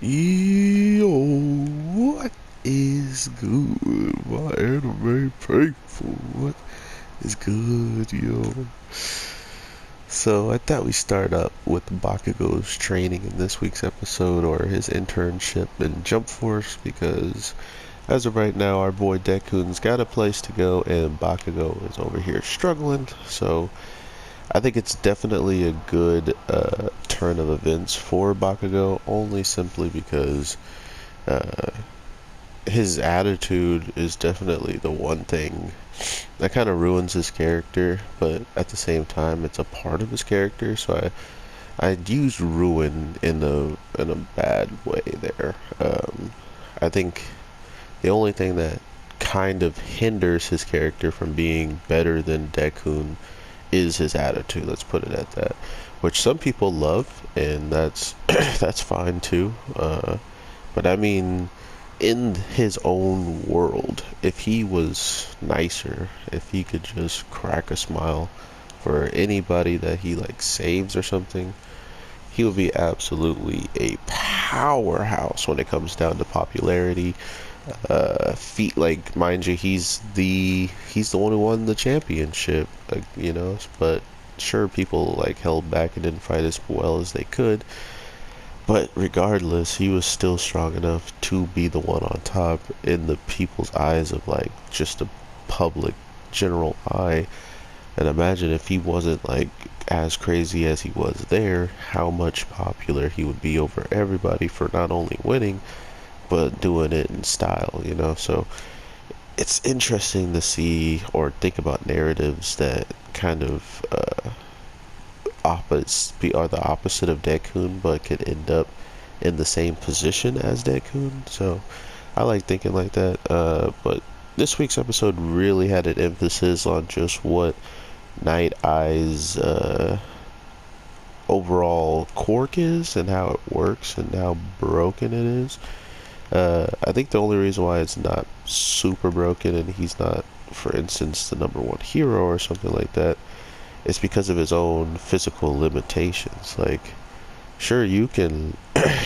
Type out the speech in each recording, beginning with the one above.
Yo, what is good, my anime faithful? What is good, yo? So I thought we start up with Bakugo's training in this week's episode, or his internship in Jump Force, because as of right now, our boy Dekun's got a place to go, and Bakugo is over here struggling. So I think it's definitely a good turn of events for Bakugo, only simply because uh, his attitude is definitely the one thing that kind of ruins his character, but at the same time, it's a part of his character. So I'd use ruin in a bad way there. I think the only thing that kind of hinders his character from being better than Dekun is his attitude. Let's put it at that, which some people love, and that's that's fine too. But I mean, in his own world, if he was nicer, if he could just crack a smile for anybody that he like saves or something, he would be absolutely a powerhouse when it comes down to popularity. Feet, like, mind you, he's the one who won the championship, like, but sure, people like held back and didn't fight as well as they could. But regardless, he was still strong enough to be the one on top in the people's eyes of like just the public general eye. And imagine if he wasn't like as crazy as he was there, how much popular he would be over everybody for not only winning, but doing it in style. So it's interesting to see or think about narratives that kind of are the opposite of Dekun, but could end up in the same position as Dekun. So I like thinking like that. But this week's episode really had an emphasis on just what Night Eye's overall quirk is and how it works and how broken it is. I think the only reason why it's not super broken and he's not, for instance, the number one hero or something like that, is because of his own physical limitations. Like, sure, you can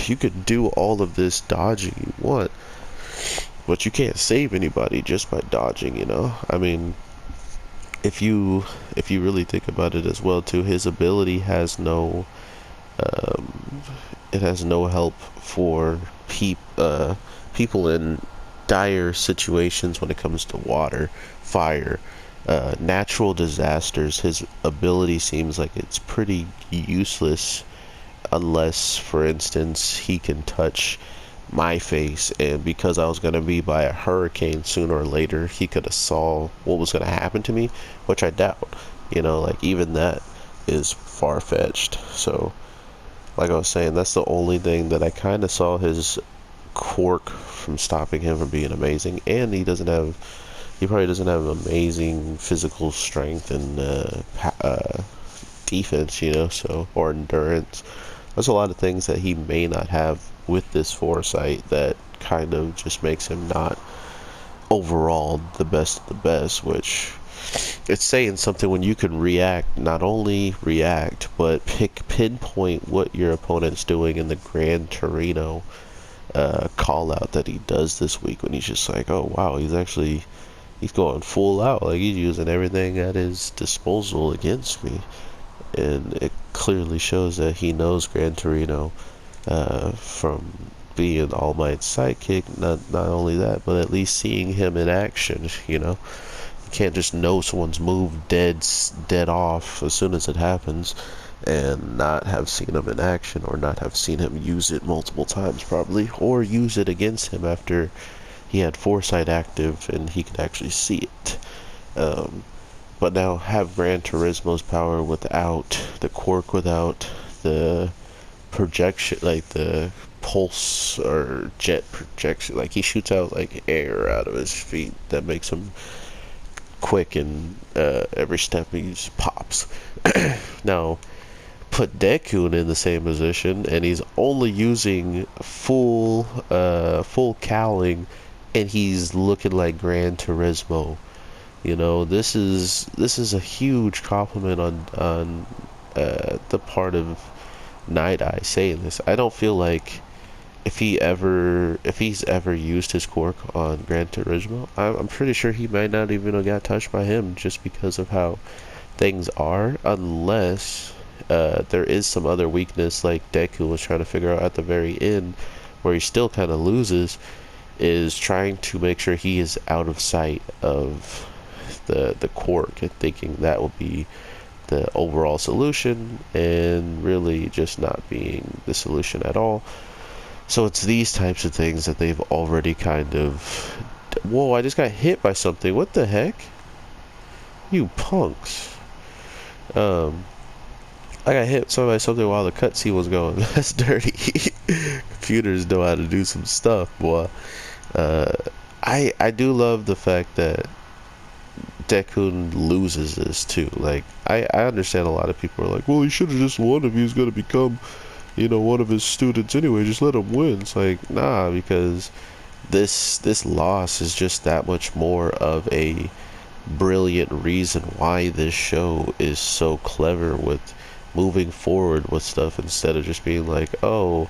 you could do all of this dodging you want, but you can't save anybody just by dodging. I mean, if you really think about it as well too, his ability has no um, it has no help for people in dire situations when it comes to water, fire, natural disasters. His ability seems like it's pretty useless unless, for instance, he can touch my face, and because I was going to be by a hurricane sooner or later, he could have saw what was going to happen to me, which I doubt. Like, even that is far-fetched. So like I was saying, that's the only thing that I kind of saw his quirk from stopping him from being amazing. And he probably doesn't have amazing physical strength and defense, so, or endurance. There's a lot of things that he may not have with this foresight that kind of just makes him not overall the best of the best, which it's saying something when you can react, not only react, but pinpoint what your opponent's doing in the Gran Torino call out that he does this week, when he's just like, oh wow, he's going full out, like he's using everything at his disposal against me. And it clearly shows that he knows Gran Torino from being All Might's sidekick. Not only that, but at least seeing him in action. You can't just know someone's move dead off as soon as it happens and not have seen him in action, or not have seen him use it multiple times probably, or use it against him after he had foresight active and he could actually see it. But now have Gran Turismo's power without the quirk, without the projection, like the pulse or jet projection. Like, he shoots out like air out of his feet that makes him quick, and every step he just pops. Now put Deku in the same position, and he's only using full cowling, and he's looking like Gran Turismo. This is a huge compliment on the part of Night Eye saying this. I don't feel like if he's ever used his quirk on Gran Turismo, I'm pretty sure he might not even have got touched by him just because of how things are, unless there is some other weakness like Deku was trying to figure out at the very end, where he still kind of loses, is trying to make sure he is out of sight of the quirk and thinking that will be the overall solution, and really just not being the solution at all. So it's these types of things that they've already kind of... Whoa, I just got hit by something. What the heck? You punks. I got hit by something while the cutscene was going. That's dirty. Computers know how to do some stuff, boy. Uh, I do love the fact that Deku loses this too. Like, I understand a lot of people are like, well, he should have just won if he was going to become, one of his students anyway. Just let him win. It's like, nah, because this loss is just that much more of a brilliant reason why this show is so clever with moving forward with stuff, instead of just being like, oh,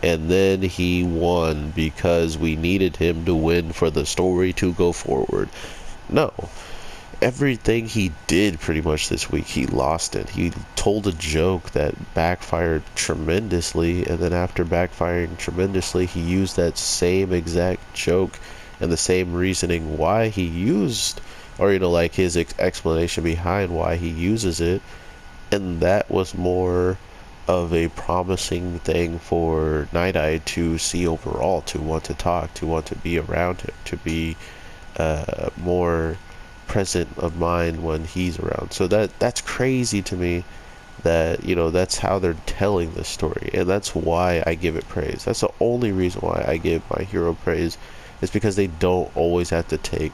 and then he won because we needed him to win for the story to go forward. No, everything he did pretty much this week, he lost it. He told a joke that backfired tremendously, and then after backfiring tremendously, he used that same exact joke and the same reasoning why he used, or like his explanation behind why he uses it, and that was more of a promising thing for Night Eye to see overall, to want to talk, to want to be around him, to be more present of mind when he's around. So that's crazy to me, that that's how they're telling the story, and that's why I give it praise. That's the only reason why I give my hero praise, is because they don't always have to take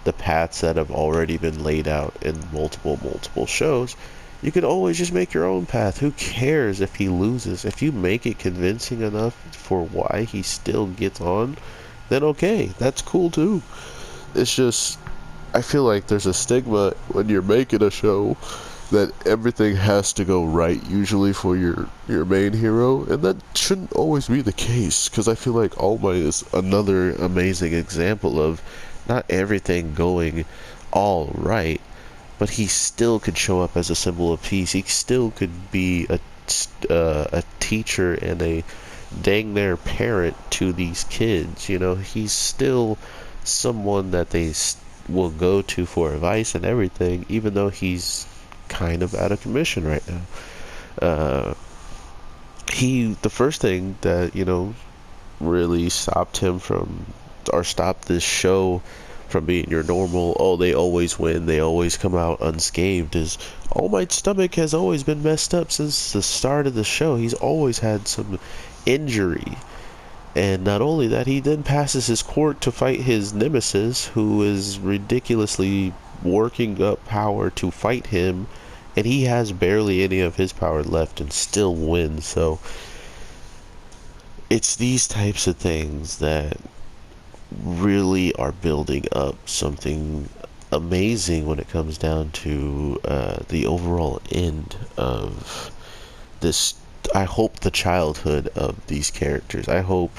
the paths that have already been laid out in multiple shows. You can always just make your own path. Who cares if he loses? If you make it convincing enough for why he still gets on, then okay, that's cool too. It's just, I feel like there's a stigma when you're making a show that everything has to go right, usually for your main hero, and that shouldn't always be the case, because I feel like All Might is another amazing example of not everything going all right, but he still could show up as a symbol of peace. He still could be a teacher and a dang near parent to these kids. He's still someone that they will go to for advice and everything, even though he's kind of out of commission right now. The first thing that really stopped him from, or stopped this show from being your normal, oh, they always win, they always come out unscathed, is All Might's stomach has always been messed up since the start of the show. He's always had some injury. And not only that, he then passes his quirk to fight his nemesis, who is ridiculously working up power to fight him, and he has barely any of his power left and still wins. So it's these types of things that really are building up something amazing when it comes down to the overall end of this. I hope the childhood of these characters. I hope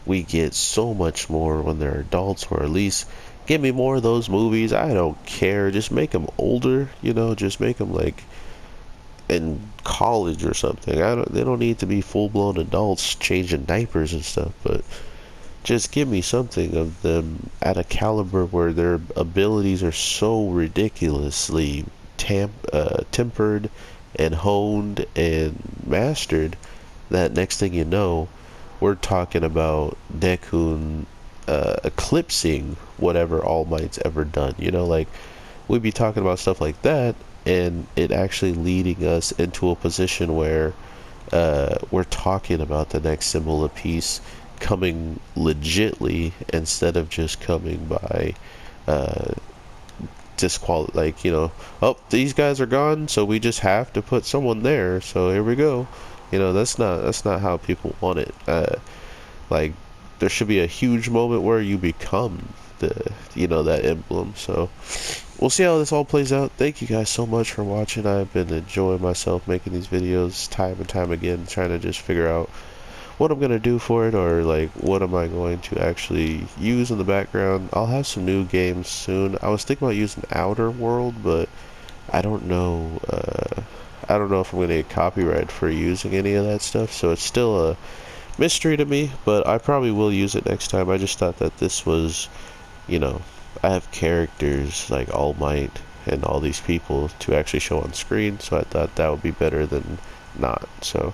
we get so much more when they're adults, or at least give me more of those movies. I don't care. Just make them older, just make them like in college or something. They don't need to be full-blown adults changing diapers and stuff, but just give me something of them at a caliber where their abilities are so ridiculously tempered and honed and mastered that next thing you know, we're talking about Deku eclipsing whatever All Might's ever done. Like, we'd be talking about stuff like that, and it actually leading us into a position where we're talking about the next symbol of peace coming legitly, instead of just coming by oh, these guys are gone, so we just have to put someone there, so here we go. That's not how people want it. Like, there should be a huge moment where you become that emblem. So we'll see how this all plays out. Thank you guys so much for watching. I've been enjoying myself making these videos time and time again, trying to just figure out what I'm gonna do for it, or like what am I going to actually use in the background. I'll have some new games soon. I was thinking about using Outer World, but I don't know. I don't know if I'm gonna get copyright for using any of that stuff, so it's still a mystery to me. But I probably will use it next time. I just thought that this was, you know, I have characters like All Might and all these people to actually show on screen, so I thought that would be better than not. So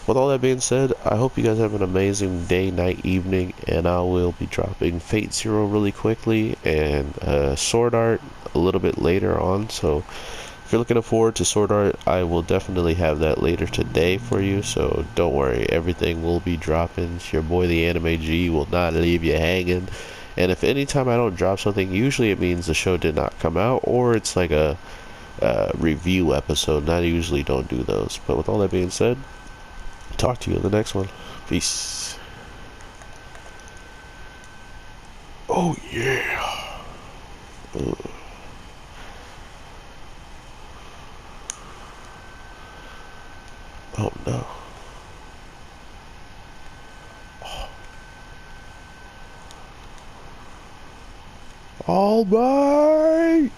with all that being said, I hope you guys have an amazing day, night, evening, and I will be dropping Fate Zero really quickly and Sword Art a little bit later on. So if you're looking forward to Sword Art, I will definitely have that later today for you. So don't worry, everything will be dropping. Your boy, the Anime G, will not leave you hanging. And if anytime I don't drop something, usually it means the show did not come out, or it's like a review episode, and I usually don't do those. But with all that being said, talk to you in the next one. Peace. Oh yeah. Ugh. Oh no. All right.